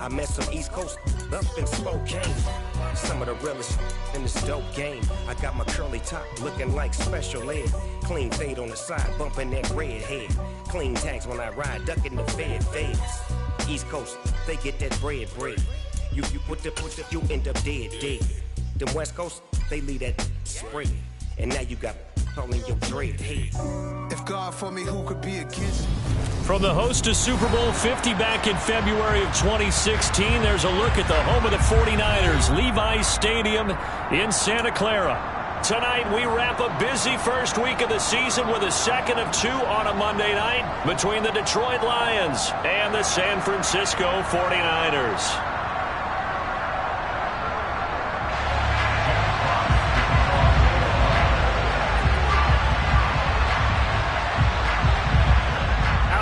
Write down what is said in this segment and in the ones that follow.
I met some East Coast up in Spokane. Some of the realest in this dope game. I got my curly top looking like special ed. Clean fade on the side, bumping that red head. Clean tags when I ride, ducking the feds. East Coast, they get that bread. You put the, you end up dead. Them West Coast, they leave that spray. And now you got all in your dread head. If God for me, who could be against me? From the host of Super Bowl 50 back in February of 2016, there's a look at the home of the 49ers, Levi's Stadium in Santa Clara. Tonight, we wrap a busy first week of the season with a second of two on a Monday night between the Detroit Lions and the San Francisco 49ers.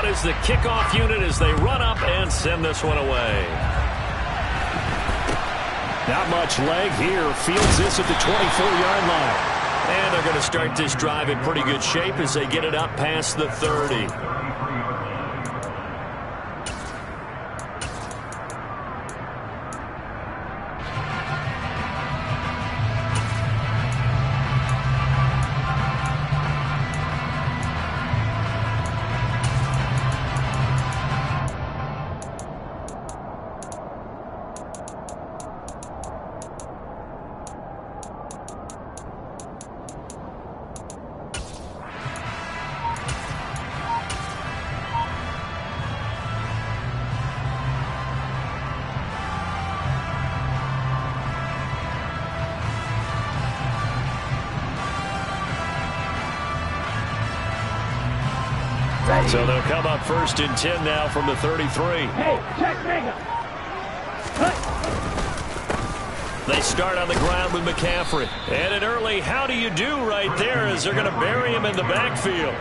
Is the kickoff unit as they run up and send this one away. Not much leg here. Fields this at the 24-yard line. And they're going to start this drive in pretty good shape as they get it up past the 30. So they'll come up first and 10 now from the 33. Hey, check Mega. They start on the ground with McCaffrey. And an early how do you do right there as they're going to bury him in the backfield.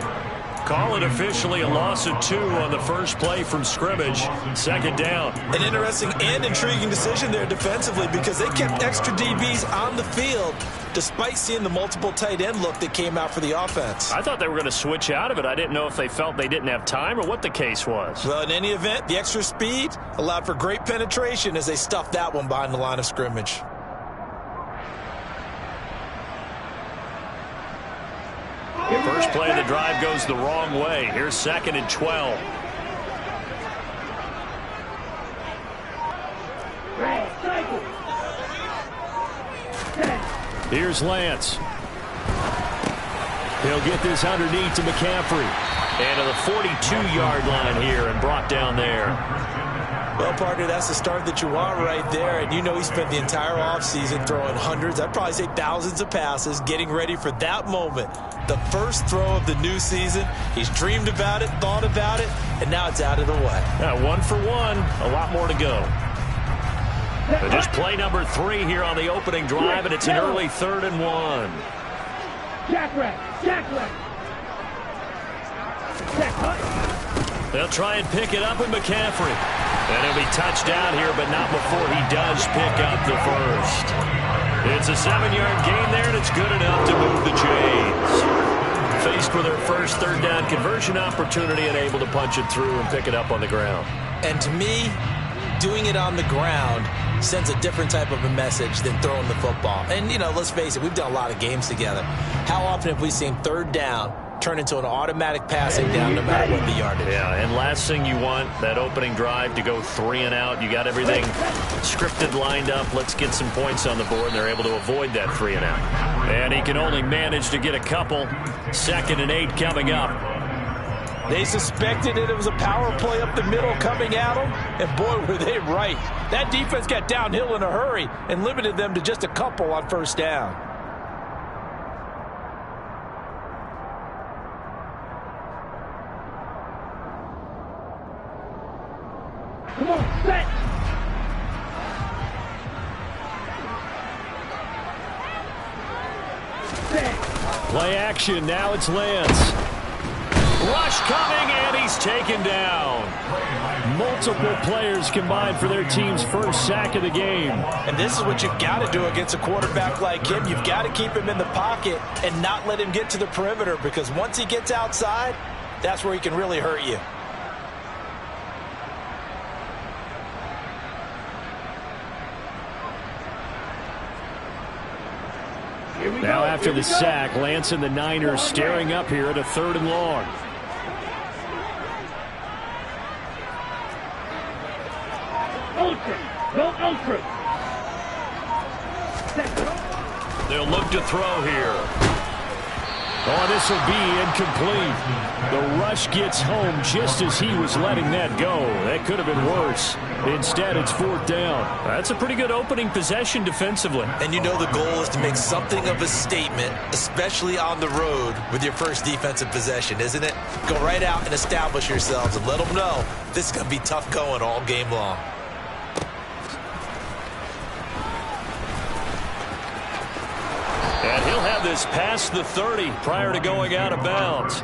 Call it officially a loss of 2 on the first play from scrimmage. Second down. An interesting and intriguing decision there defensively because they kept extra DBs on the field despite seeing the multiple tight end look that came out for the offense. I thought they were going to switch out of it. I didn't know if they felt they didn't have time or what the case was. Well, in any event, the extra speed allowed for great penetration as they stuffed that one behind the line of scrimmage. First play of the drive goes the wrong way. Here's second and 12. Here's Lance. He'll get this underneath to McCaffrey. And to the 42-yard line here and brought down there. Well, partner, that's the start that you want right there. And you know he spent the entire offseason throwing hundreds, I'd probably say thousands of passes, getting ready for that moment. The first throw of the new season. He's dreamed about it, thought about it, and now it's out of the way. Now, 1 for 1, a lot more to go. But just play number 3 here on the opening drive, and it's an early 3rd and 1. They'll try and pick it up with McCaffrey. And he'll be touched down here, but not before he does pick up the first. It's a 7-yard gain there, and it's good enough to move the chains. Faced with their first third down conversion opportunity and able to punch it through and pick it up on the ground. And to me, doing it on the ground sends a different type of a message than throwing the football. And, you know, let's face it, we've done a lot of games together. How often have we seen third down turn into an automatic passing down no matter what the yardage? Yeah, and last thing you want, that opening drive to go 3 and out. You got everything scripted, lined up. Let's get some points on the board, and they're able to avoid that 3 and out. And he can only manage to get a couple. 2nd and 8 coming up. They suspected it was a power play up the middle coming at them, and boy, were they right. That defense got downhill in a hurry and limited them to just a couple on first down. Come on, set. Play action. Now it's Lance. Rush coming, and he's taken down. Multiple players combined for their team's first sack of the game. And this is what you've got to do against a quarterback like him. You've got to keep him in the pocket and not let him get to the perimeter, because once he gets outside, that's where he can really hurt you. Now after the sack, Lance and the Niners staring up here at a 3rd and long. Ultra. Go ultra. They'll look to throw here. Oh, this will be incomplete. The rush gets home just as he was letting that go. That could have been worse. Instead, it's 4th down. That's a pretty good opening possession defensively. And you know the goal is to make something of a statement, especially on the road with your first defensive possession, isn't it? Go right out and establish yourselves and let them know this is going to be tough going all game long. And he'll have this past the 30 prior to going out of bounds.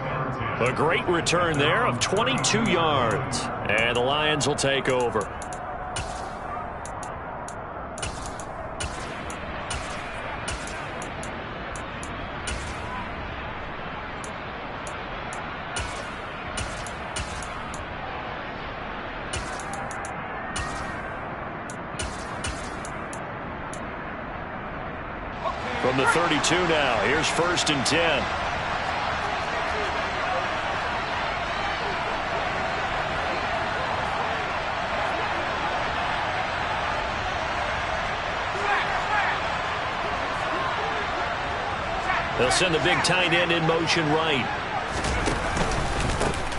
A great return there of 22 yards. And the Lions will take over. From the 32 now, here's 1st and 10. They'll send the big tight end in motion right.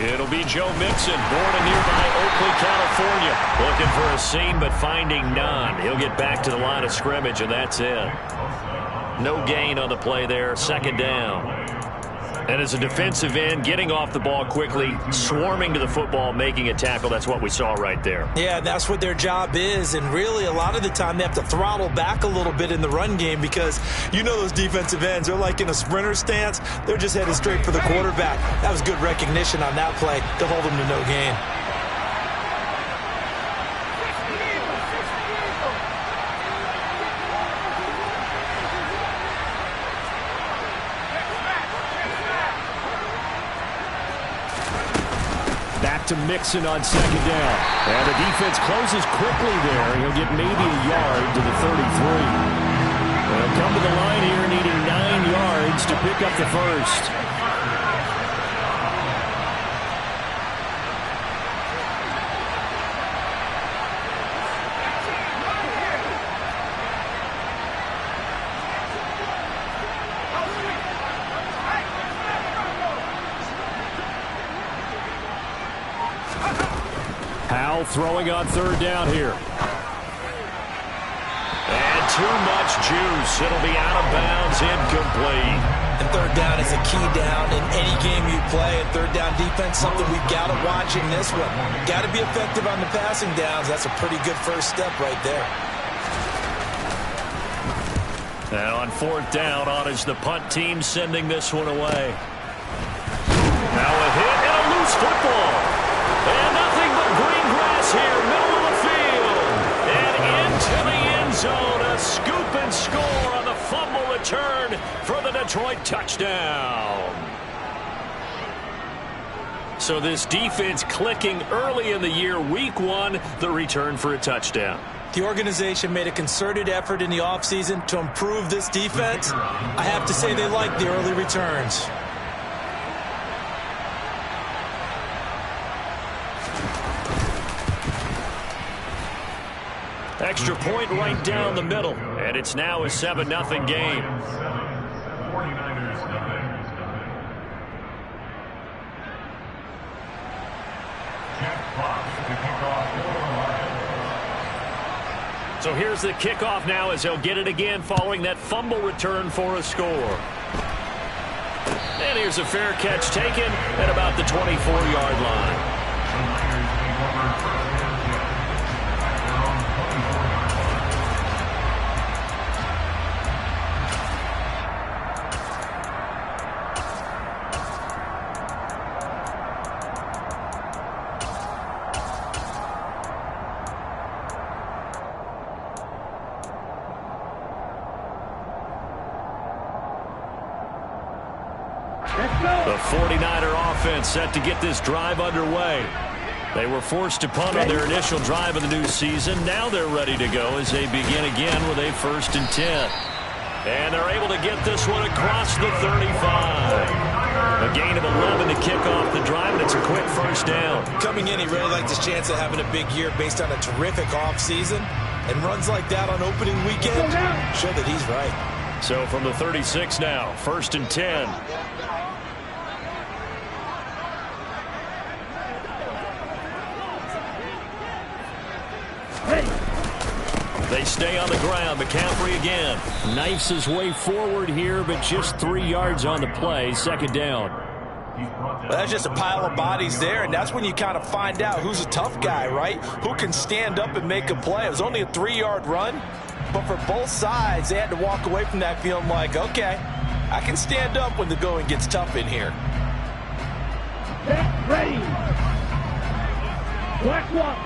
It'll be Joe Mixon, born in nearby Oakley, California. Looking for a seam, but finding none. He'll get back to the line of scrimmage, and that's it. No gain on the play there, 2nd down. And as a defensive end, getting off the ball quickly, swarming to the football, making a tackle, that's what we saw right there. Yeah, that's what their job is, and really a lot of the time they have to throttle back a little bit in the run game because you know those defensive ends, they're like in a sprinter stance. They're just headed straight for the quarterback. That was good recognition on that play to hold them to no gain. To Mixon on 2nd down. And the defense closes quickly there. He'll get maybe a yard to the 33. They'll come to the line here needing 9 yards to pick up the first. Howell throwing on 3rd down here. And too much juice. It'll be out of bounds, incomplete. And 3rd down is a key down in any game you play. And 3rd down defense, something we've got to watch in this one. Got to be effective on the passing downs. That's a pretty good first step right there. Now on 4th down, on is the punt team sending this one away. Now a hit and a loose football. And nothing but green grass here, middle of the field. And into the end zone, a scoop and score on the fumble return for the Detroit touchdown. So this defense clicking early in the year, week 1, the return for a touchdown. The organization made a concerted effort in the offseason to improve this defense. I have to say they like the early returns. Extra point right down the middle, and it's now a 7-0 game. So here's the kickoff now as they'll get it again following that fumble return for a score. And here's a fair catch taken at about the 24-yard line. The 49er offense set to get this drive underway. They were forced to punt on their initial drive of the new season. Now they're ready to go as they begin again with a 1st and 10. And they're able to get this one across the 35. A gain of 11 to kick off the drive, and it's a quick first down. Coming in, he really liked his chance of having a big year based on a terrific offseason. And runs like that on opening weekend show that he's right. So from the 36 now, 1st and 10. They stay on the ground. McCaffrey again. Knifes his way forward here, but just 3 yards on the play. 2nd down. Well, that's just a pile of bodies there, and that's when you kind of find out who's a tough guy, right? Who can stand up and make a play. It was only a 3-yard run, but for both sides, they had to walk away from that feeling like, okay, I can stand up when the going gets tough in here. Get ready. Black one.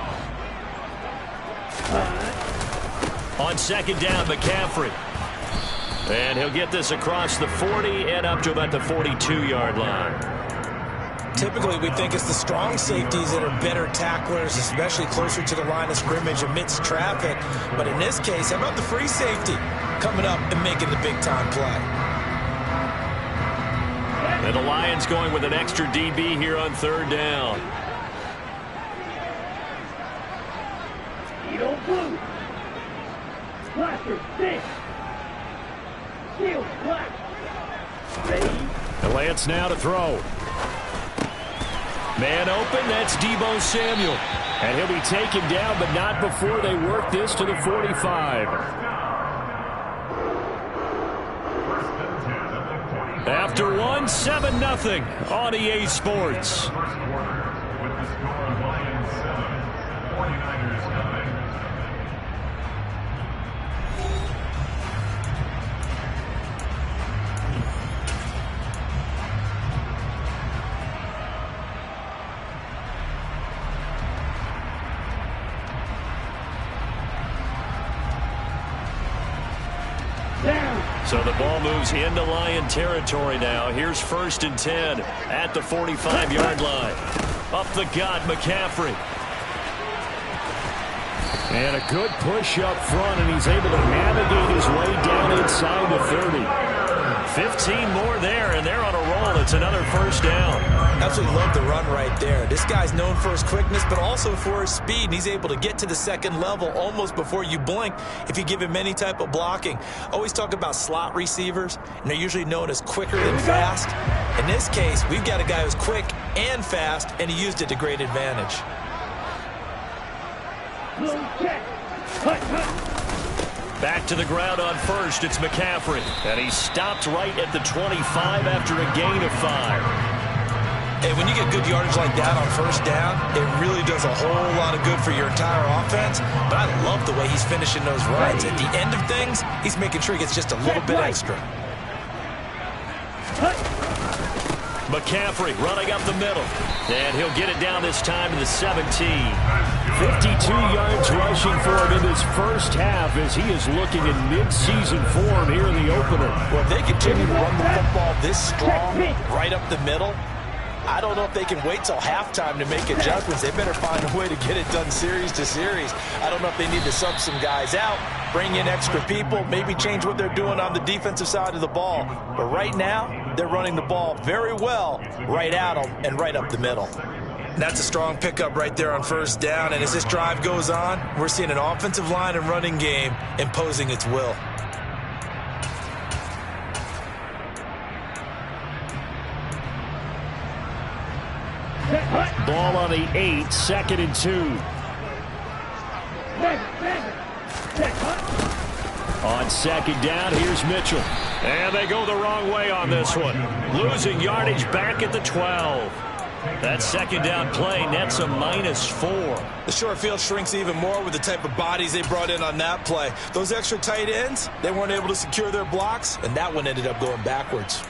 On 2nd down, McCaffrey. And he'll get this across the 40 and up to about the 42-yard line. Typically, we think it's the strong safeties that are better tacklers, especially closer to the line of scrimmage amidst traffic. But in this case, how about the free safety coming up and making the big-time play? And the Lions going with an extra DB here on 3rd down. You don't blue. Blaster, stick. Shield, black. Ready. The Lance now to throw. Man open, that's Deebo Samuel. And he'll be taken down, but not before they work this to the 45. After one, 7-0 on EA Sports. So the ball moves into Lion territory now. Here's 1st and 10 at the 45-yard line. Up the gut, McCaffrey. And a good push up front, and he's able to navigate his way down inside the 30. 15 more there, and they're on a roll. It's another 1st down. Absolutely love the run right there. This guy's known for his quickness, but also for his speed. And he's able to get to the 2nd level almost before you blink if you give him any type of blocking. Always talk about slot receivers, and they're usually known as quicker than fast. In this case, we've got a guy who's quick and fast, and he used it to great advantage. Back to the ground on 1st, it's McCaffrey. And he stopped right at the 25 after a gain of 5. Hey, when you get good yardage like that on 1st down, it really does a whole lot of good for your entire offense. But I love the way he's finishing those runs. At the end of things, he's making sure he gets just a little bit extra. McCaffrey running up the middle. And he'll get it down this time to the 17. 52 yards rushing for him in this 1st half as he is looking in mid-season form here in the opener. Well, if they continue to run the football this strong right up the middle, I don't know if they can wait till halftime to make adjustments. They better find a way to get it done series to series. I don't know if they need to sub some guys out, bring in extra people, maybe change what they're doing on the defensive side of the ball. But right now, they're running the ball very well right at them and right up the middle. That's a strong pickup right there on 1st down. And as this drive goes on, we're seeing an offensive line and running game imposing its will. Ball on the 8, 2nd and 2. On 2nd down, here's Mitchell. And they go the wrong way on this one. Losing yardage back at the 12. That 2nd down play nets a -4. The short field shrinks even more with the type of bodies they brought in on that play. Those extra tight ends, they weren't able to secure their blocks, and that one ended up going backwards.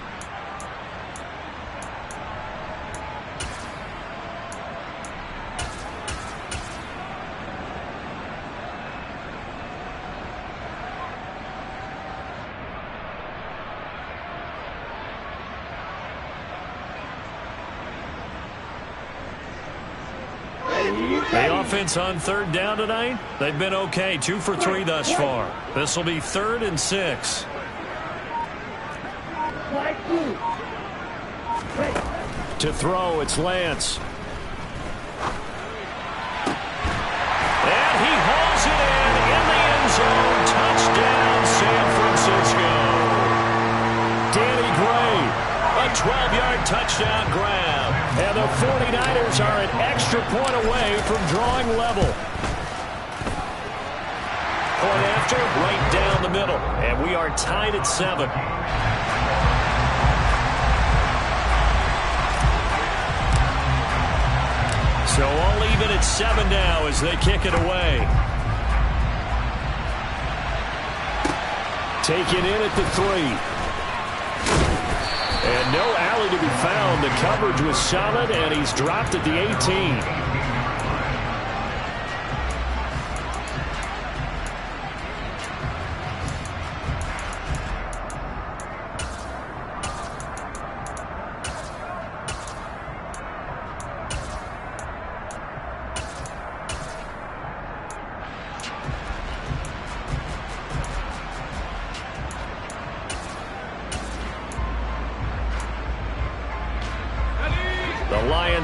The offense on 3rd down tonight, they've been okay. 2 for 3 thus far. This will be 3rd and 6. To throw, it's Lance. And he hauls it in the end zone. Touchdown, San Francisco. Danny Gray, a 12-yard touchdown grab. And the 49ers are an extra point away from drawing level. Point after, right down the middle. And we are tied at 7. So all even at 7 now as they kick it away. Taken in at the 3. And no alley to be found. The coverage was solid, and he's dropped at the 18.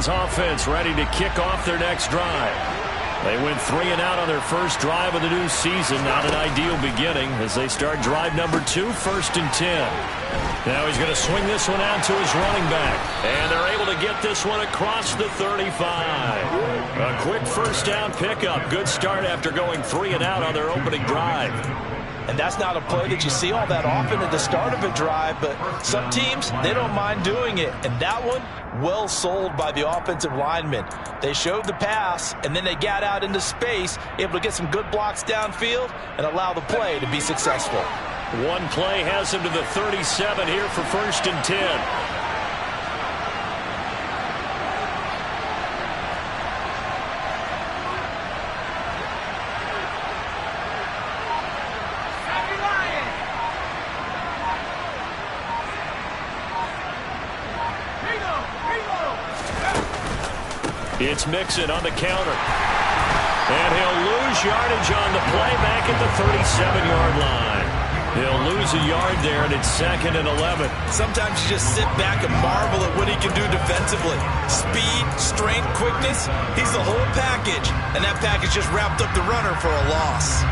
Offense ready to kick off their next drive. They went 3 and out on their first drive of the new season. Not an ideal beginning as they start drive number 2, 1st and 10. Now he's going to swing this one out to his running back. And they're able to get this one across the 35. A quick first down pickup. Good start after going 3 and out on their opening drive. And that's not a play that you see all that often at the start of a drive, but some teams, they don't mind doing it. And that one, well sold by the offensive linemen. They showed the pass, and then they got out into space, able to get some good blocks downfield and allow the play to be successful. One play has him to the 37 here for 1st and 10. It's Mixon on the counter. And he'll lose yardage on the play back at the 37-yard line. He'll lose a yard there, and it's 2nd and 11. Sometimes you just sit back and marvel at what he can do defensively. Speed, strength, quickness, he's the whole package. And that package just wrapped up the runner for a loss.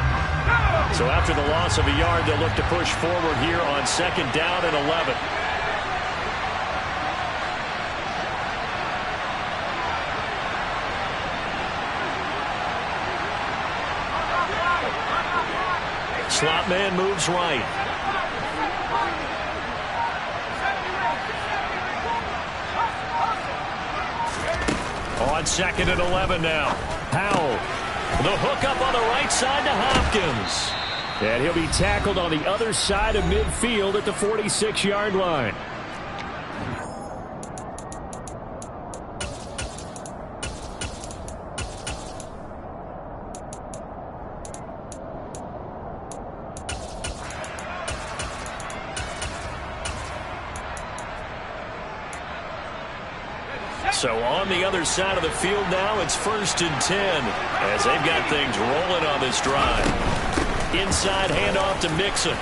So after the loss of a yard, they'll look to push forward here on 2nd down and 11. Slot man moves right. On 2nd and 11 now. Powell. The hook up on the right side to Hopkins. And he'll be tackled on the other side of midfield at the 46-yard line. So on the other side of the field now, it's 1st and 10 as they've got things rolling on this drive. Inside handoff to Mixon.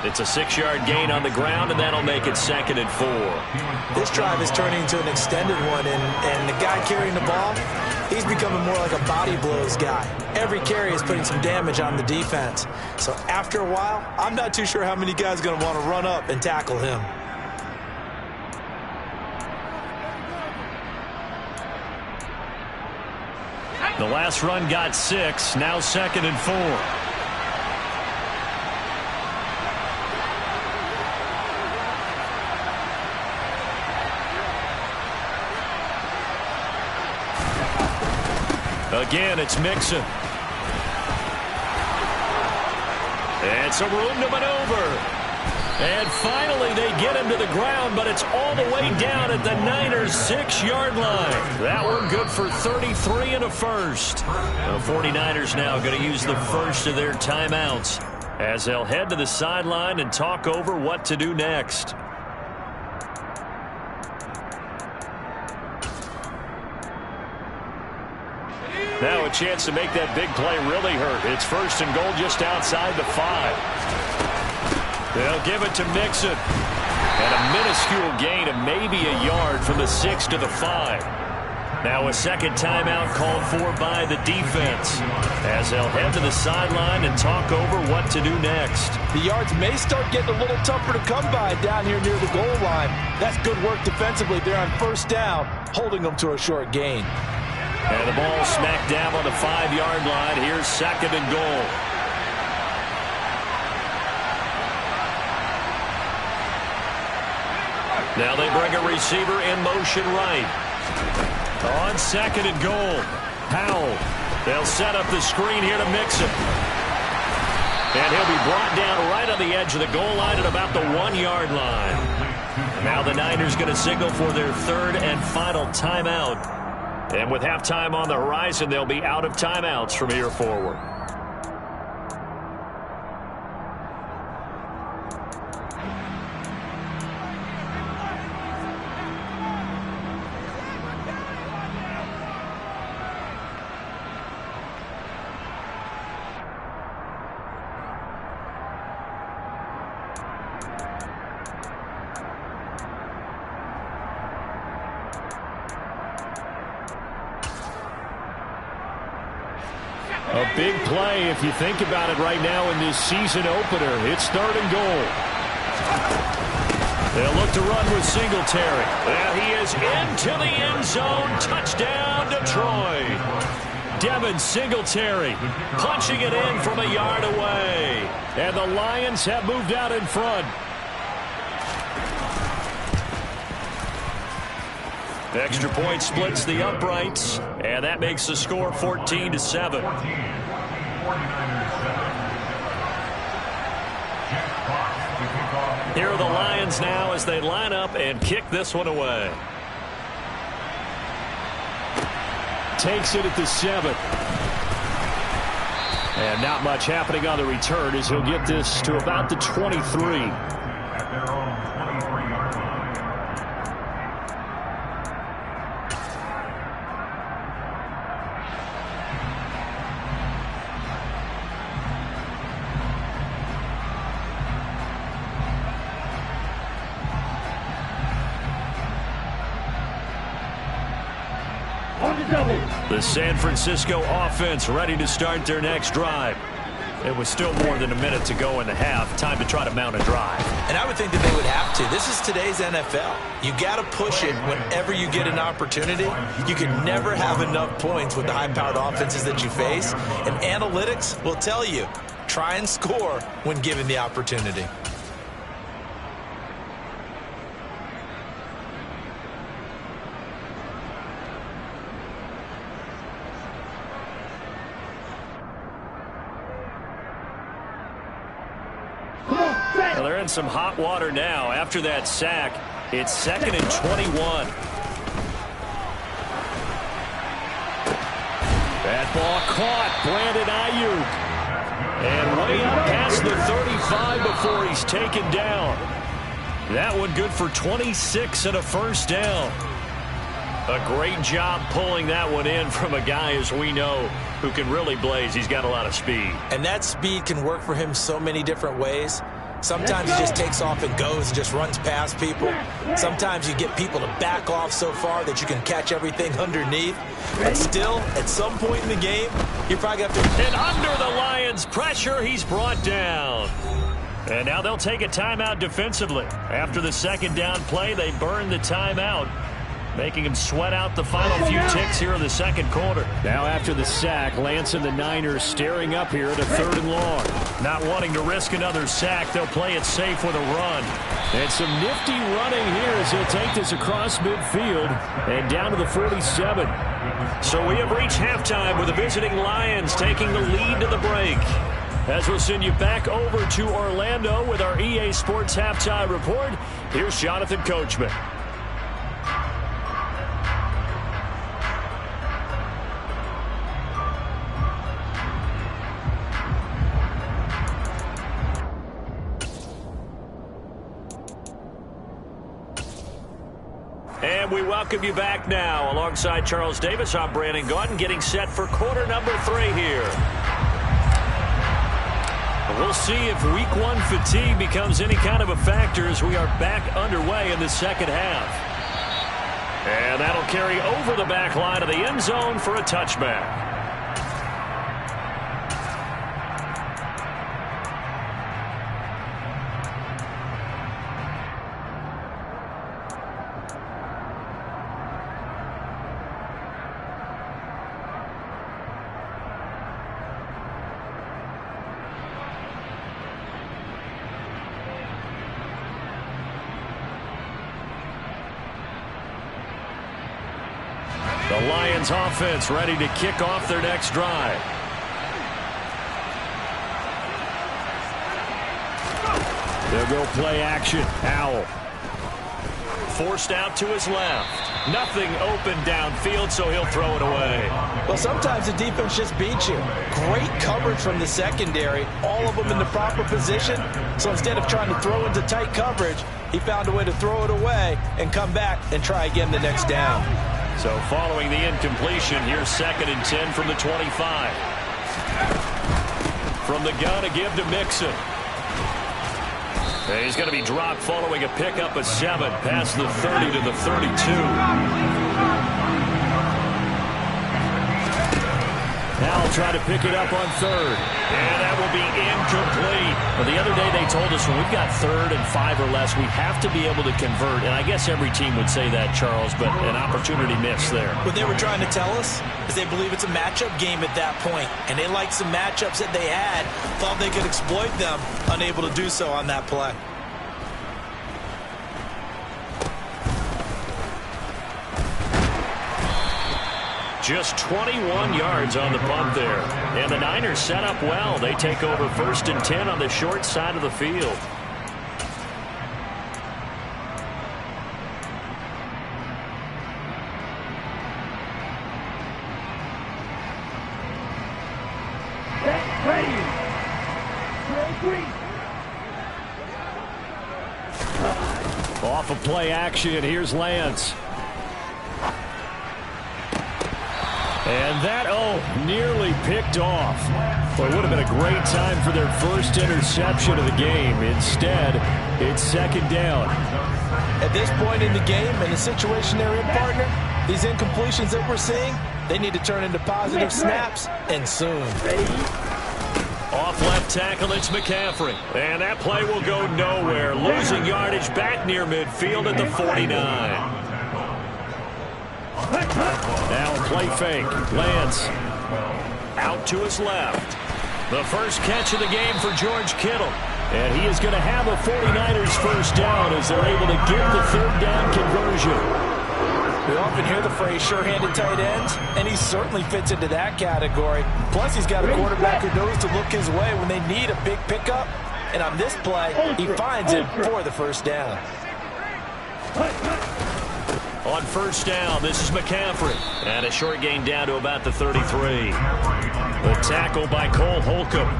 It's a 6-yard gain on the ground, and that'll make it 2nd and 4. This drive is turning into an extended one, and the guy carrying the ball, he's becoming more like a body blows guy. Every carry is putting some damage on the defense. So after a while, I'm not too sure how many guys are going to want to run up and tackle him. The last run got 6, now 2nd and 4. Again, it's Mixon. And some room to maneuver. And finally, they get him to the ground, but it's all the way down at the Niners' 6-yard line. That one good for 33 and a first. The 49ers now going to use the first of their timeouts as they'll head to the sideline and talk over what to do next. Now a chance to make that big play really hurt. It's 1st and goal just outside the 5. They'll give it to Mixon. And a minuscule gain of maybe a yard from the 6 to the 5. Now a second timeout called for by the defense as they'll head to the sideline and talk over what to do next. The yards may start getting a little tougher to come by down here near the goal line. That's good work defensively there on first down, holding them to a short gain. And the ball smacked down on the 5-yard line. Here's second and goal. Now they bring a receiver in motion right. On second and goal, Powell. They'll set up the screen here to Mixon. And he'll be brought down right on the edge of the goal line at about the 1-yard line. Now the Niners going to signal for their third and final timeout. And with halftime on the horizon, they'll be out of timeouts from here forward. A big play if you think about it right now in this season opener. It's third and goal. They'll look to run with Singletary. And he is into the end zone. Touchdown, Detroit. Devin Singletary punching it in from a yard away. And the Lions have moved out in front. Extra point splits the uprights, and that makes the score 14-7. Here are the Lions now as they line up and kick this one away. Takes it at the 7. And not much happening on the return as he'll get this to about the 23. The San Francisco offense ready to start their next drive. It was still more than a minute to go in the half. Time to try to mount a drive. And I would think that they would have to. This is today's NFL. You got to push it whenever you get an opportunity. You can never have enough points with the high-powered offenses that you face. And analytics will tell you, try and score when given the opportunity. Well, they're in some hot water now. After that sack, it's second and 21. That ball caught. Brandon Ayuk. And way up past the 35 before he's taken down. That one good for 26 and a first down. A great job pulling that one in from a guy, as we know, who can really blaze. He's got a lot of speed. And that speed can work for him so many different ways. Sometimes he just takes off and goes and just runs past people. Sometimes you get people to back off so far that you can catch everything underneath. But still, at some point in the game, you probably have to... And under the Lions' pressure, he's brought down. And now they'll take a timeout defensively. After the second down play, they burn the timeout, making him sweat out the final few ticks here in the second quarter. Now after the sack, Lance and the Niners staring up here at a third and long. Not wanting to risk another sack, they'll play it safe with a run. And some nifty running here as he'll take this across midfield and down to the 47. So we have reached halftime with the visiting Lions taking the lead to the break. As we'll send you back over to Orlando with our EA Sports Halftime Report, here's Jonathan Coachman. And we welcome you back now. Alongside Charles Davis, I'm Brandon Gaudin, getting set for quarter number 3 here. We'll We'll see if week one fatigue becomes any kind of a factor as we are back underway in the second half. And that'll carry over the back line of the end zone for a touchback. The Lions offense ready to kick off their next drive. They'll go play action. Howell. Forced out to his left. Nothing open downfield, so he'll throw it away. Well, sometimes the defense just beats you. Great coverage from the secondary. All of them in the proper position. So instead of trying to throw into tight coverage, he found a way to throw it away and come back and try again the next down. So following the incompletion, here's 2nd and 10 from the 25. From the gun, a give to Mixon. And he's going to be dropped following a pickup of 7 past the 30 to the 32. Now will try to pick it up on 3rd. And that will be incomplete. Well, the other day they told us when we've got 3rd and 5 or less, we have to be able to convert. And I guess every team would say that, Charles, but an opportunity missed there. What they were trying to tell us is they believe it's a matchup game at that point. And they liked some matchups that they had, thought they could exploit them, unable to do so on that play. Just 21 yards on the punt there. And the Niners set up well. They take over 1st and 10 on the short side of the field. Off of play action, here's Lance. And that, nearly picked off. Well, it would have been a great time for their first interception of the game. Instead, it's 2nd down. At this point in the game, in the situation they're in, partner, these incompletions that we're seeing, they need to turn into positive snaps, and soon. Off left tackle, it's McCaffrey. And that play will go nowhere. Losing yardage back near midfield at the 49. Now play fake. Lance out to his left. The first catch of the game for George Kittle. And he is going to have a 49ers first down as they're able to get the 3rd down conversion. We often hear the phrase sure-handed tight ends, and he certainly fits into that category. Plus, he's got a quarterback who knows to look his way when they need a big pickup. And on this play, he finds it for the first down. On 1st down, this is McCaffrey. And a short gain down to about the 33. The tackle by Cole Holcomb.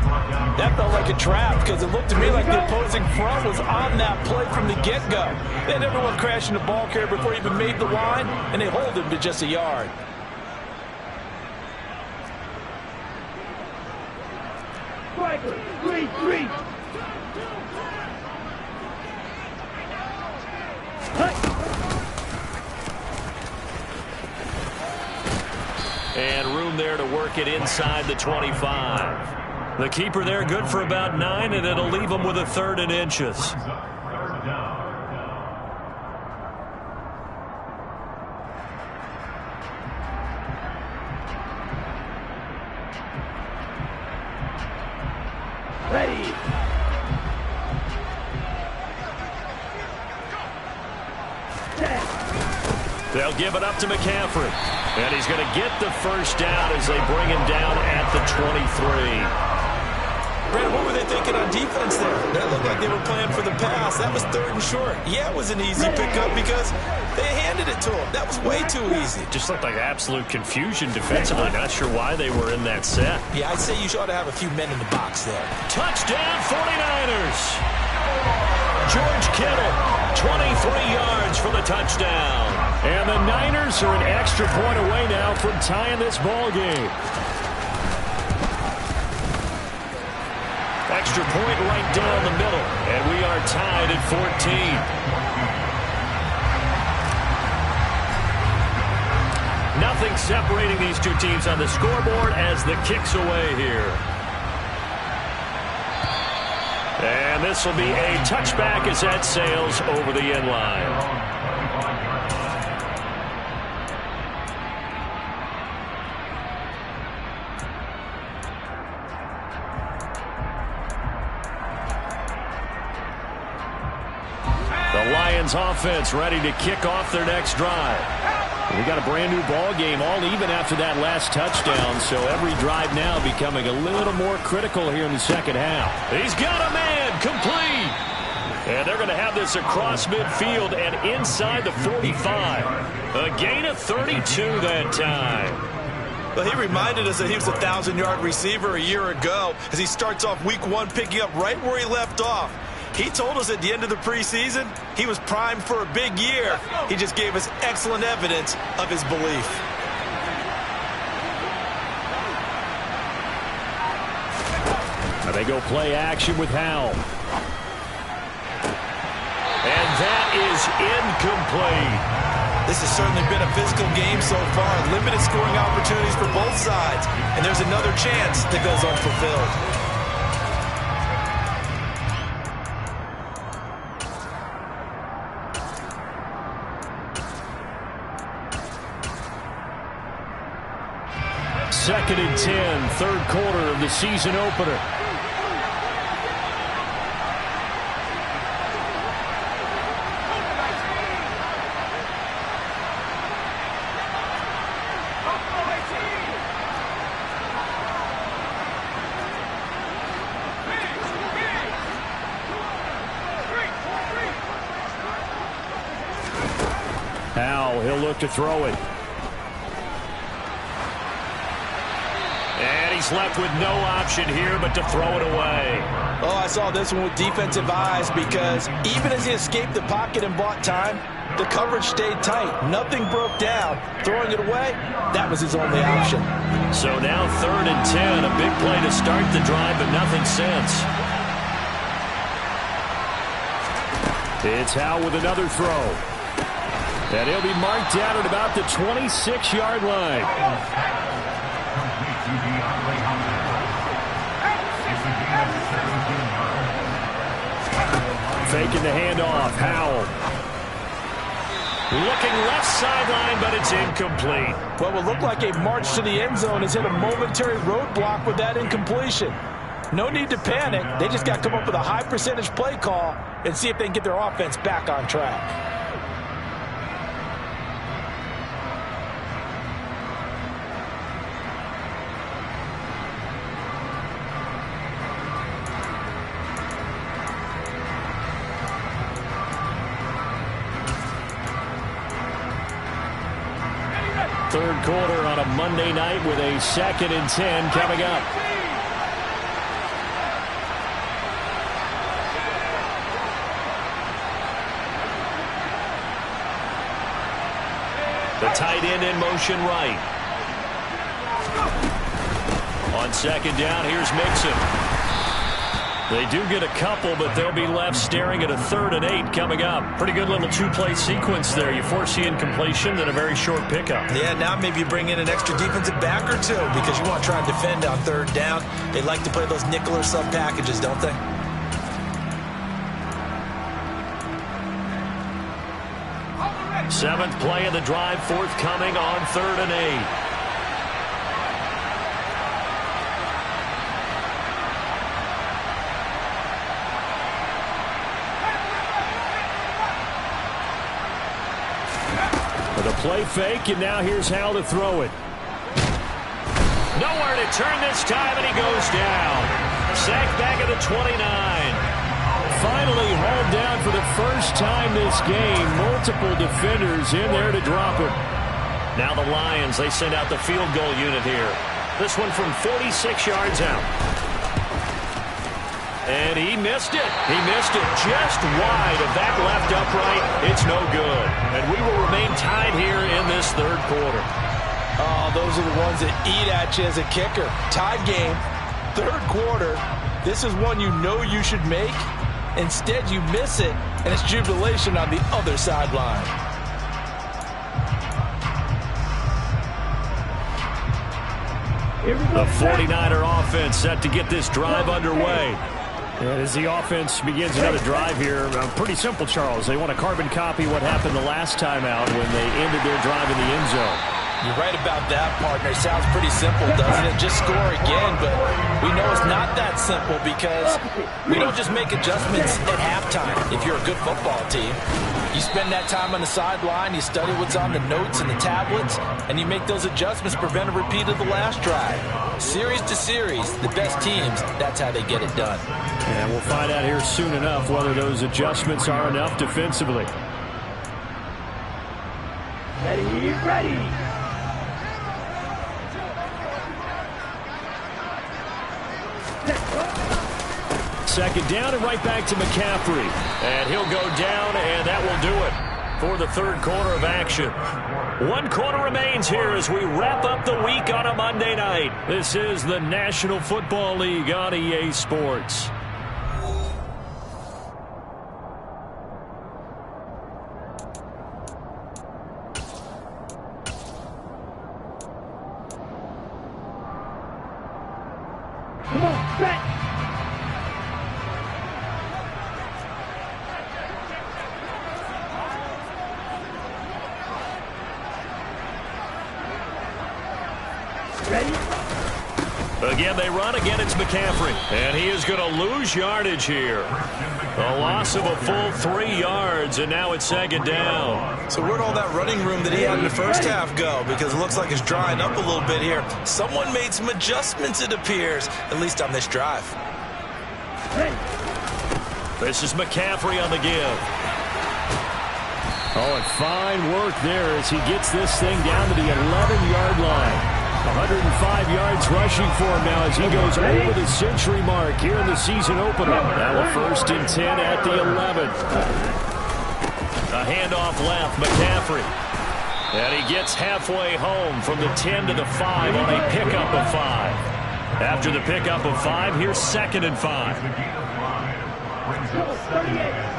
That felt like a trap because it looked to me like the opposing front was on that play from the get-go. They had everyone crashing the ball carrier before he even made the line, and they hold him to just a yard. Striker, 3-3. And room there to work it inside the 25. The keeper there good for about 9, and it'll leave him with a 3rd and inches. Ready. They'll give it up to McCaffrey. And he's going to get the first down as they bring him down at the 23. Brad, what were they thinking on defense there? That looked like they were playing for the pass. That was 3rd and short. Yeah, it was an easy pickup because they handed it to him. That was way too easy. Just looked like absolute confusion defensively. Not sure why they were in that set. Yeah, I'd say you ought to have a few men in the box there. Touchdown 49ers. George Kittle, 23 yards for the touchdown. And the Niners are an extra point away now from tying this ball game. Extra point right down the middle, and we are tied at 14. Nothing separating these two teams on the scoreboard as the kick's away here. And this will be a touchback as that sails over the end line. The Lions offense ready to kick off their next drive. We got a brand new ball game, all even after that last touchdown, so every drive now becoming a little more critical here in the second half. He's got a man, complete. And they're going to have this across midfield and inside the 45. A gain of 32 that time. Well, he reminded us that he was a 1,000-yard receiver a year ago as he starts off week 1 picking up right where he left off. He told us at the end of the preseason he was primed for a big year. He just gave us excellent evidence of his belief. Now they go play action with Howell. And that is incomplete. This has certainly been a physical game so far. Limited scoring opportunities for both sides. And there's another chance that goes unfulfilled. Second and 10, third quarter of the season opener. Howell, he'll look to throw it. And he's left with no option here but to throw it away. Oh, I saw this one with defensive eyes because even as he escaped the pocket and bought time, the coverage stayed tight. Nothing broke down. Throwing it away, that was his only option. So now third and 10, a big play to start the drive, but nothing since. It's Howell with another throw. And he'll be marked down at about the 26-yard line. Faking the handoff, Howell. Looking left sideline, but it's incomplete. What will look like a march to the end zone has hit a momentary roadblock with that incompletion. No need to panic. They just got to come up with a high percentage play call and see if they can get their offense back on track. Third quarter on a Monday night with a second and 10 coming up. The tight end in motion right. On second down, here's Mixon. They do get a couple, but they'll be left staring at a 3rd and 8 coming up. Pretty good little two-play sequence there. You force the incompletion, then a very short pickup. Yeah, now maybe you bring in an extra defensive back or two because you want to try and defend on 3rd down. They like to play those nickel or sub packages, don't they? Seventh play of the drive, forthcoming on 3rd and 8. The play fake, and now here's Howell to throw it. Nowhere to turn this time, and he goes down. Sacked back at the 29. Finally hauled down for the first time this game. Multiple defenders in there to drop him. Now the Lions, they send out the field goal unit here. This one from 46 yards out. And he missed it. He missed it just wide of that left upright. It's no good. And we will remain tied here in this third quarter. Oh, those are the ones that eat at you as a kicker. Tied game, third quarter. This is one you know you should make. Instead, you miss it, and it's jubilation on the other sideline. The 49er offense set to get this drive underway. And as the offense begins another drive here, pretty simple, Charles. They want to carbon copy what happened the last time out when they ended their drive in the end zone. You're right about that, partner. Sounds pretty simple, doesn't it? Just score again, but we know it's not that simple because we don't just make adjustments at halftime if you're a good football team. You spend that time on the sideline, you study what's on the notes and the tablets, and you make those adjustments to prevent a repeat of the last drive. Series to series, the best teams, that's how they get it done. And we'll find out here soon enough whether those adjustments are enough defensively. Ready, ready. Second down and right back to McCaffrey. And he'll go down, and that will do it for the third quarter of action. 1 quarter remains here as we wrap up the week on a Monday night. This is the National Football League on EA Sports. Come on, back. Ready? Again, they run. Again, it's McCaffrey. And he is going to lose yardage here. A loss of a full 3 yards, and now it's second down. So where'd all that running room that he had in the first half go? Because it looks like it's drying up a little bit here. Someone made some adjustments, it appears, at least on this drive. Ready. This is McCaffrey on the give. Oh, and fine work there as he gets this thing down to the 11-yard line. 105 yards rushing for him now as he goes over the century mark here in the season opener. Now a 1st and 10 at the 11. A handoff left, McCaffrey. And he gets halfway home from the 10 to the 5 on a pickup of 5. After the pickup of 5, here's 2nd and 5. 38.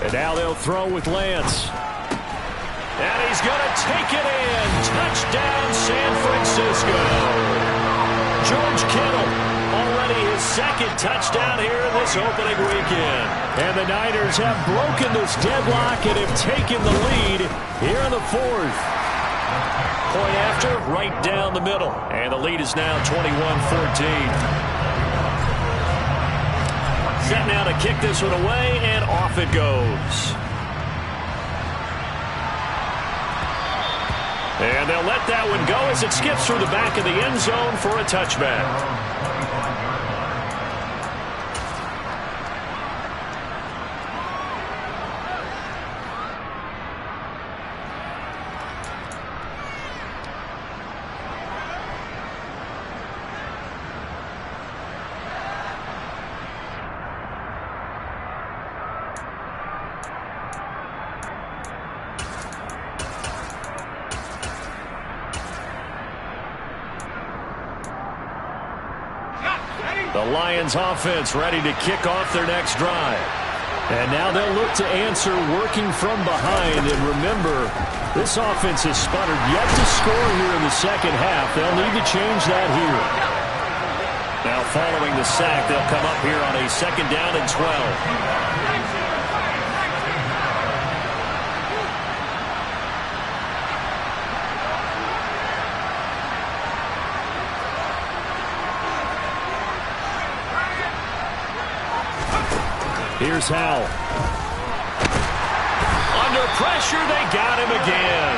And now they'll throw with Lance. And he's going to take it in. Touchdown, San Francisco. George Kittle, already his 2nd touchdown here in this opening weekend. And the Niners have broken this deadlock and have taken the lead here in the 4th. Point after, right down the middle. And the lead is now 21-14. Set now to kick this one away, and off it goes. And they'll let that one go as it skips through the back of the end zone for a touchback. The Lions offense ready to kick off their next drive. And now they'll look to answer working from behind. And remember, this offense has sputtered yet to score here in the second half. They'll need to change that here. Now following the sack, they'll come up here on a 2nd down and 12. Here's Howell. Under pressure, they got him again.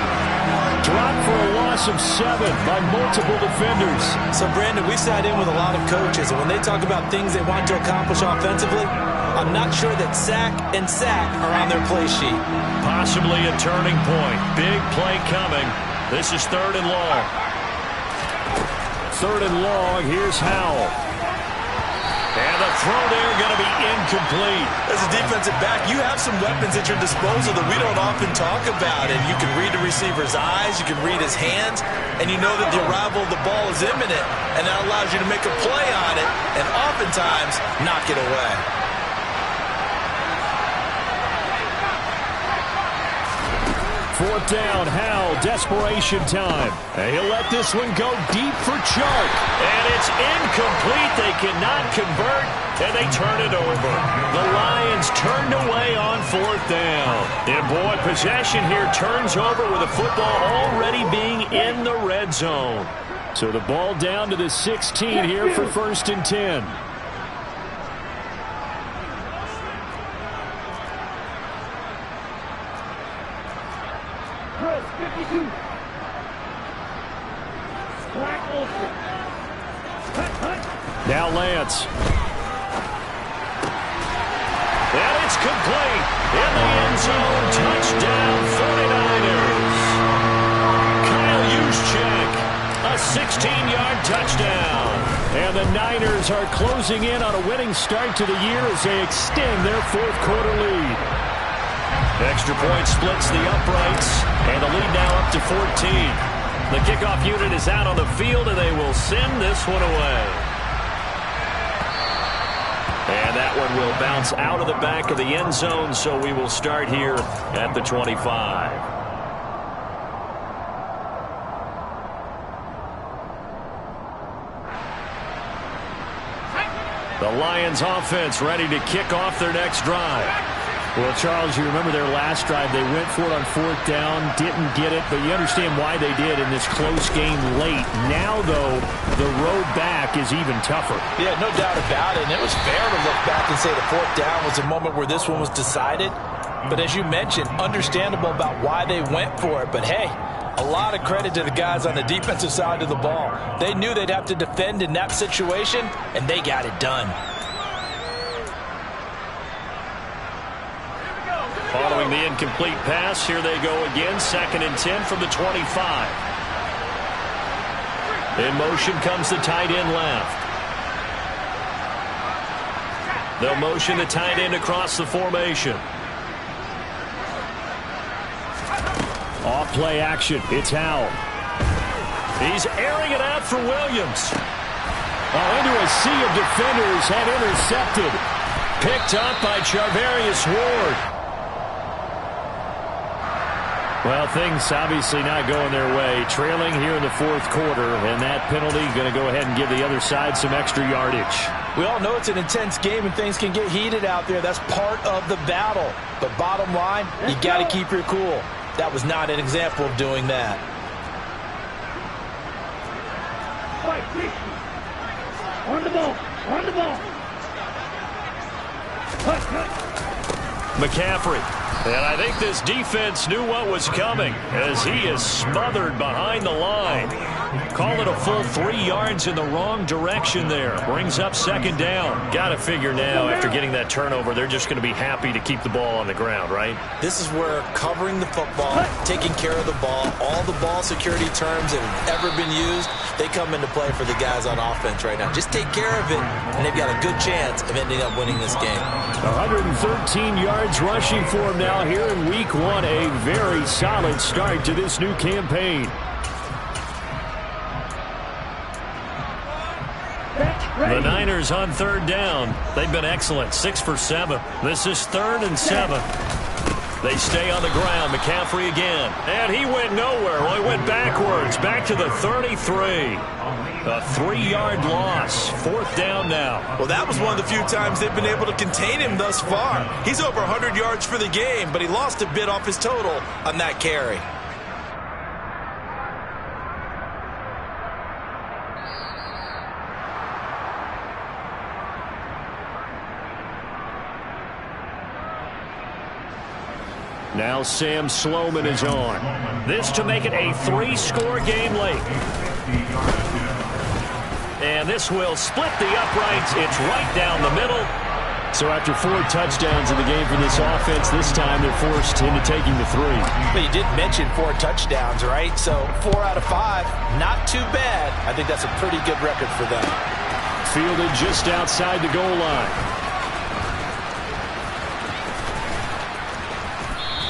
Dropped for a loss of 7 by multiple defenders. So, Brandon, we've sat in with a lot of coaches, and when they talk about things they want to accomplish offensively, I'm not sure that sack and sack are on their play sheet. Possibly a turning point. Big play coming. This is 3rd and long. 3rd and long. Here's Howell. And the throw there going to be incomplete. As a defensive back, you have some weapons at your disposal that we don't often talk about. And you can read the receiver's eyes, you can read his hands, and you know that the arrival of the ball is imminent. And that allows you to make a play on it and oftentimes knock it away. Fourth down, Howell, desperation time. And he'll let this one go deep for Chark. And it's incomplete. They cannot convert, and they turn it over. The Lions turned away on fourth down. And boy, possession here turns over with the football already being in the red zone. So the ball down to the 16 here for 1st and 10. Now Lance. And it's complete. In the end zone. Touchdown 49ers. Kyle Juszczyk. A 16-yard touchdown. And the Niners are closing in on a winning start to the year as they extend their fourth quarter lead. Extra point splits the uprights. And the lead now up to 14. The kickoff unit is out on the field, and they will send this one away. And that one will bounce out of the back of the end zone, so we will start here at the 25. The Lions offense ready to kick off their next drive. Well, Charles, you remember their last drive. They went for it on fourth down, didn't get it, but you understand why they did in this close game late. Now, though, the road back is even tougher. Yeah, no doubt about it. And it was fair to look back and say the fourth down was a moment where this one was decided. But as you mentioned, understandable about why they went for it. But, hey, a lot of credit to the guys on the defensive side of the ball. They knew they'd have to defend in that situation, and they got it done. Following the incomplete pass, here they go again. 2nd and 10 from the 25. In motion comes the tight end left. They'll motion the tight end across the formation. Off play action. It's Howell. He's airing it out for Williams. Oh, into a sea of defenders and intercepted. Picked up by Charvarius Ward. Well, things obviously not going their way. Trailing here in the fourth quarter, and that penalty going to go ahead and give the other side some extra yardage. We all know it's an intense game and things can get heated out there. That's part of the battle. But bottom line, you got to keep your cool. That was not an example of doing that. On the ball. On the ball. McCaffrey. And I think this defense knew what was coming as he is smothered behind the line. Call it a full 3 yards in the wrong direction there. Brings up 2nd down. Got to figure now after getting that turnover, they're just going to be happy to keep the ball on the ground, right? This is where covering the football, taking care of the ball, all the ball security terms that have ever been used, they come into play for the guys on offense right now. Just take care of it, and they've got a good chance of ending up winning this game. 113 yards rushing for him now here in week 1. A very solid start to this new campaign. The Niners on 3rd down. They've been excellent. 6 for 7. This is 3rd and 7. They stay on the ground. McCaffrey again. And he went nowhere. Well, he went backwards. Back to the 33. A 3-yard loss. 4th down now. Well, that was one of the few times they've been able to contain him thus far. He's over 100 yards for the game, but he lost a bit off his total on that carry. Now Sam Sloman is on. This to make it a 3-score game late. And this will split the uprights. It's right down the middle. So after 4 touchdowns in the game for this offense, this time they're forced into taking the 3. But you did mention 4 touchdowns, right? So 4 out of 5, not too bad. I think that's a pretty good record for them. fielded just outside the goal line.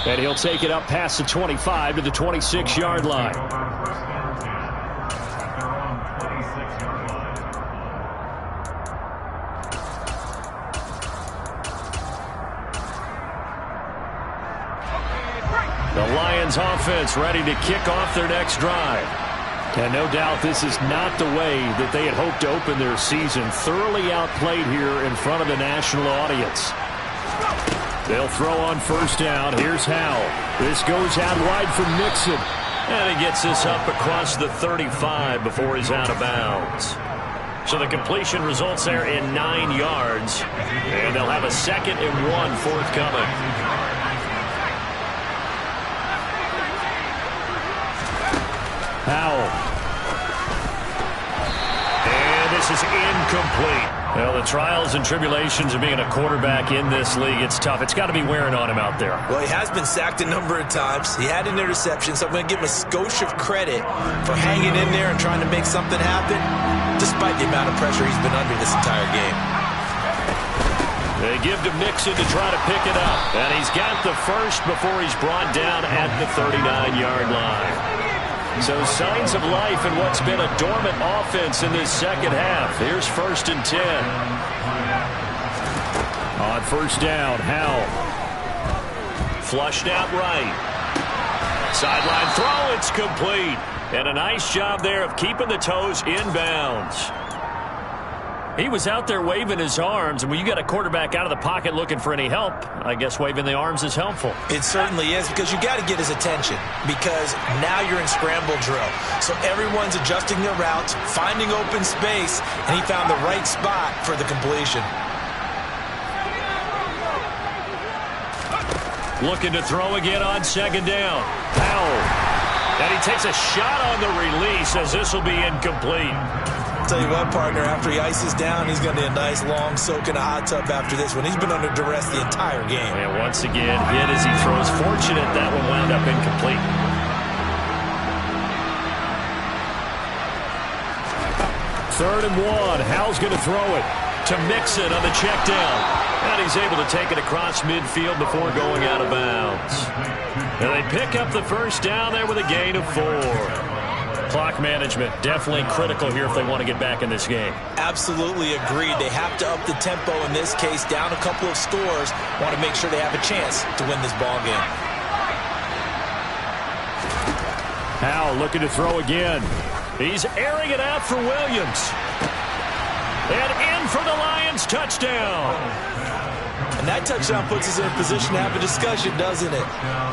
And he'll take it up past the 25 to the 26-yard line. The Lions offense ready to kick off their next drive. And no doubt this is not the way that they had hoped to open their season. Thoroughly outplayed here in front of the national audience. They'll throw on first down. Here's Howell. This goes out wide for Mixon. And he gets this up across the 35 before he's out of bounds. So the completion results there in 9 yards. And they'll have a 2nd and 1 forthcoming. Howell. And this is incomplete. Well, the trials and tribulations of being a quarterback in this league, it's tough. It's got to be wearing on him out there. Well, he has been sacked a number of times. He had an interception, so I'm going to give him a skosh of credit for hanging in there and trying to make something happen, despite the amount of pressure he's been under this entire game. They give to Mixon to try to pick it up. And he's got the first before he's brought down at the 39-yard line. So signs of life in what's been a dormant offense in this second half. Here's 1st and 10. On first down, Howell. Flushed out right. Sideline throw, it's complete. And a nice job there of keeping the toes inbounds. He was out there waving his arms, and when you got a quarterback out of the pocket looking for any help, I guess waving the arms is helpful. It certainly is, because you got to get his attention, because now you're in scramble drill. So everyone's adjusting their routes, finding open space, and he found the right spot for the completion. Looking to throw again on 2nd down. Howell. And he takes a shot on the release as this will be incomplete. Tell you what, partner, after he ices down, he's going to need a nice long soak in a hot tub after this one. He's been under duress the entire game. And once again, hit as he throws. Fortunate that one wound up incomplete. Third and 1. Howell's going to throw it to Mixon on the check down. And he's able to take it across midfield before going out of bounds. And they pick up the first down there with a gain of 4. Clock management definitely critical here if they want to get back in this game. Absolutely agreed. They have to up the tempo in this case, down a couple of scores. Want to make sure they have a chance to win this ball game. Howell looking to throw again. He's airing it out for Williams. And in for the Lions, touchdown. And that touchdown puts us in a position to have a discussion, doesn't it?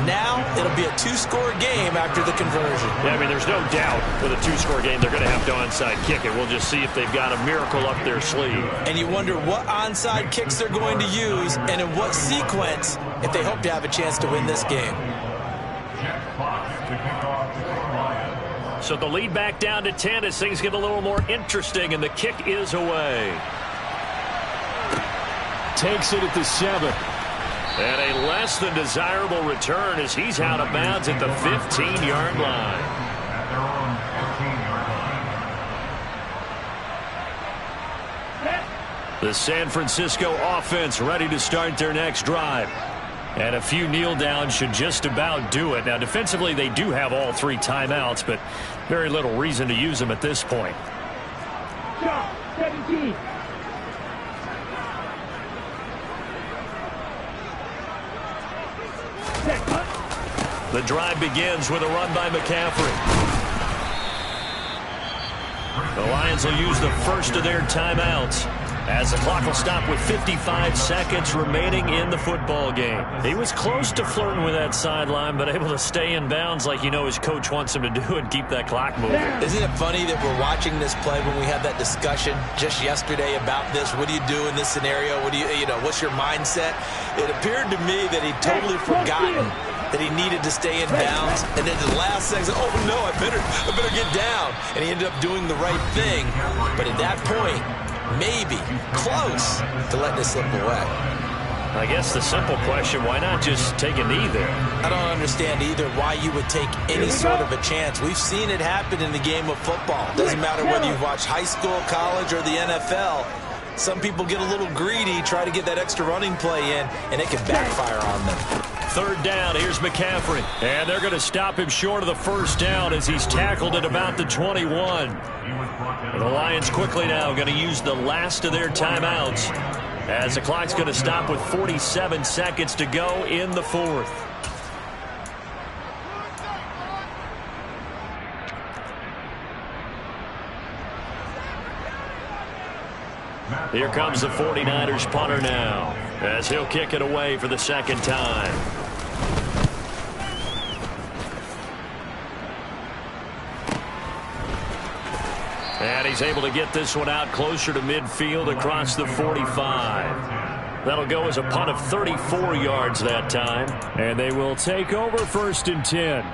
Now, it'll be a 2-score game after the conversion. Yeah, I mean, there's no doubt with a 2-score game they're going to have to onside kick it. We'll just see if they've got a miracle up their sleeve. And you wonder what onside kicks they're going to use and in what sequence if they hope to have a chance to win this game. So the lead back down to 10 as things get a little more interesting, and the kick is away. Takes it at the 7. And a less than desirable return as he's out of bounds at the 15-yard line. The San Francisco offense ready to start their next drive. And a few kneel downs should just about do it. Now, defensively, they do have all 3 timeouts, but very little reason to use them at this point. 17. The drive begins with a run by McCaffrey. The Lions will use the first of their timeouts as the clock will stop with 55 seconds remaining in the football game. He was close to flirting with that sideline, but able to stay in bounds like you know his coach wants him to do and keep that clock moving. Isn't it funny that we're watching this play when we had that discussion just yesterday about this? What do you do in this scenario? What do you know, what's your mindset? It appeared to me that he'd totally forgotten that he needed to stay in bounds, and then the last second, oh no, I better get down. And he ended up doing the right thing. But at that point, maybe close to letting it slip away. I guess the simple question, why not just take a knee there? I don't understand either why you would take any sort of a chance. We've seen it happen in the game of football. Doesn't matter whether you've watched high school, college, or the NFL. Some people get a little greedy, try to get that extra running play in, and it can backfire on them. Third down, here's McCaffrey. And they're going to stop him short of the first down as he's tackled at about the 21. And the Lions quickly now going to use the last of their timeouts as the clock's going to stop with 47 seconds to go in the fourth. Here comes the 49ers punter now as he'll kick it away for the second time. And he's able to get this one out closer to midfield across the 45. That'll go as a punt of 34 yards that time. And they will take over 1st and 10.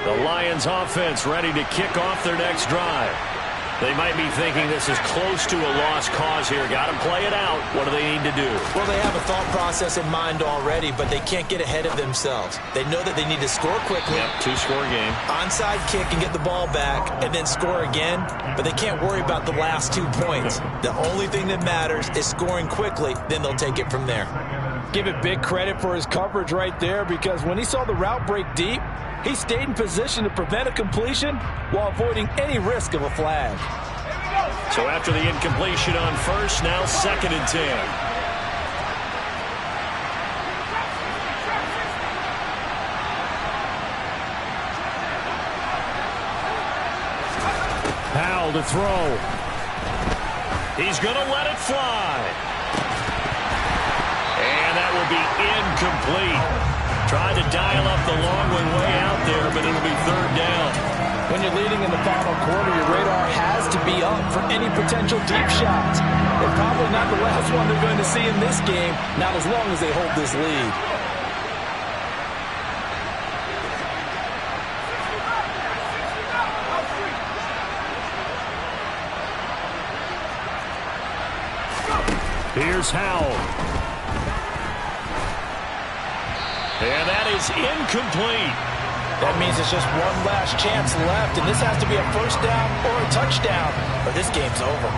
The Lions offense ready to kick off their next drive. They might be thinking this is close to a lost cause here. Got to play it out. What do they need to do? Well, they have a thought process in mind already, but they can't get ahead of themselves. They know that they need to score quickly. Yep, two-score game. Onside kick and get the ball back and then score again, but they can't worry about the last 2 points. The only thing that matters is scoring quickly, then they'll take it from there. Give it big credit for his coverage right there, because when he saw the route break deep, he stayed in position to prevent a completion while avoiding any risk of a flag. So after the incompletion on first, now 2nd and 10. Powell to throw. He's going to let it fly. And that will be incomplete. Tried to dial up the long one way out there, but it'll be 3rd down. When you're leading in the final quarter, your radar has to be up for any potential deep shots. They're probably not the last one they're going to see in this game, not as long as they hold this lead. Here's Howell. And that is incomplete. That means it's just one last chance left, and this has to be a first down or a touchdown, or this game's over.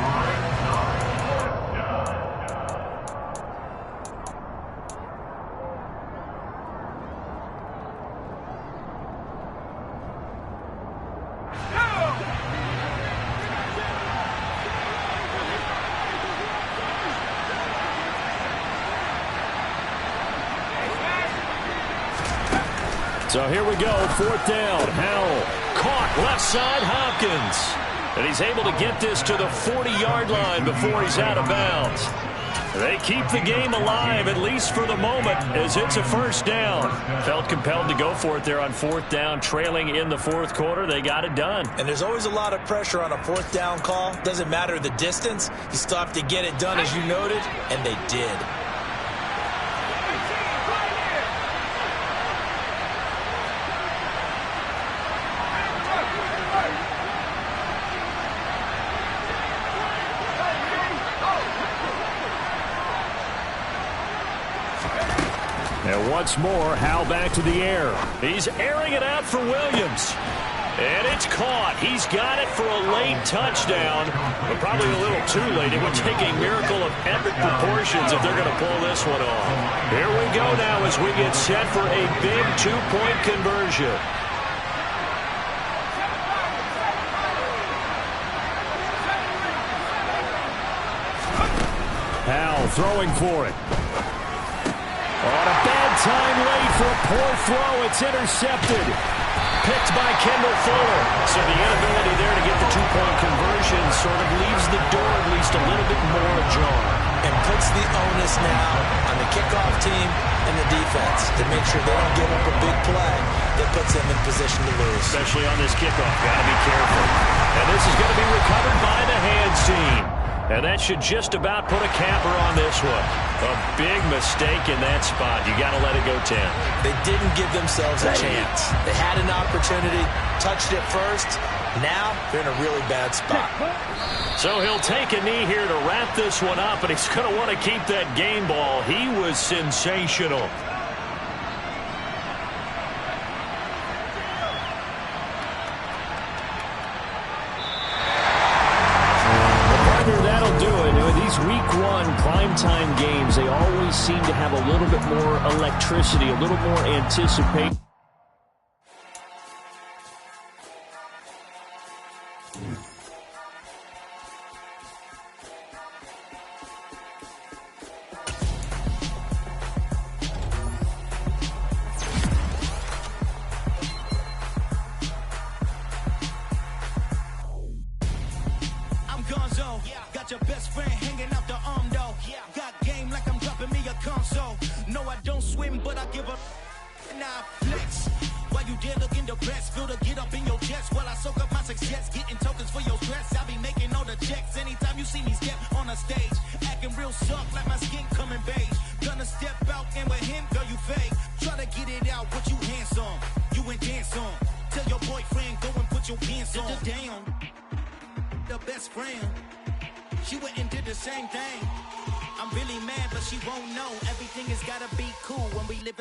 So here we go, 4th down. Howell caught left side, Hopkins. And he's able to get this to the 40-yard line before he's out of bounds. They keep the game alive, at least for the moment, as it's a first down. Felt compelled to go for it there on 4th down, trailing in the 4th quarter. They got it done. And there's always a lot of pressure on a 4th down call. Doesn't matter the distance. You still have to get it done, as you noted, and they did. And once more, Howell back to the air. He's airing it out for Williams. And it's caught. He's got it for a late touchdown, but probably a little too late. It would take a miracle of epic proportions if they're going to pull this one off. Here we go now as we get set for a big 2-point conversion. Howell throwing for it. On a bad time late for a poor throw. It's intercepted. Picked by Kendall Fuller. So the inability there to get the 2-point conversion sort of leaves the door at least a little bit more ajar. And puts the onus now on the kickoff team and the defense to make sure they don't give up a big play that puts them in position to lose. Especially on this kickoff. Got to be careful. And this is going to be recovered by the hands team. And that should just about put a capper on this one. A big mistake in that spot. You got to let it go 10. They didn't give themselves a chance. They had an opportunity, touched it first. Now they're in a really bad spot. So he'll take a knee here to wrap this one up, and he's going to want to keep that game ball. He was sensational. That'll do it. With these Week 1 primetime games, they always seem to have a little bit more electricity, a little more anticipation.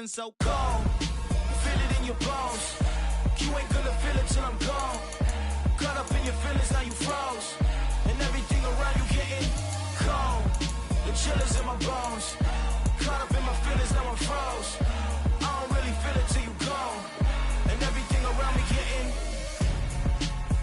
So cold, feel it in your bones. You ain't gonna feel it till I'm gone. Caught up in your feelings, now you froze. And everything around you getting cold. The chill is in my bones. Caught up in my feelings, now I'm froze. I don't really feel it till you gone. And everything around me getting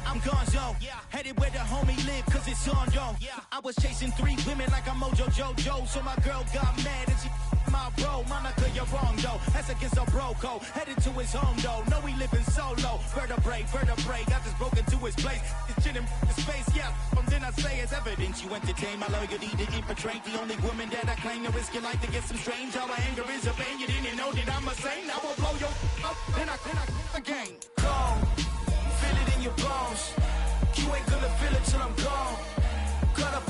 I'm gonzo, headed where the homie live, cause it's on, yo. I was chasing 3 women like I'm Mojo Jojo. So my girl got mad and she my bro, Monica, you're wrong, though. That's against a bro code. Headed to his home, though. No, he living solo. Vertebrae. I just broke into his place. It's chin in his face, yeah. From then I say it's evidence you entertain my loyalty to infiltrate. The only woman that I claim to risk your life to get some strange. All my anger is a pain. You didn't know that I'm a saint. I will blow your up. Then I again.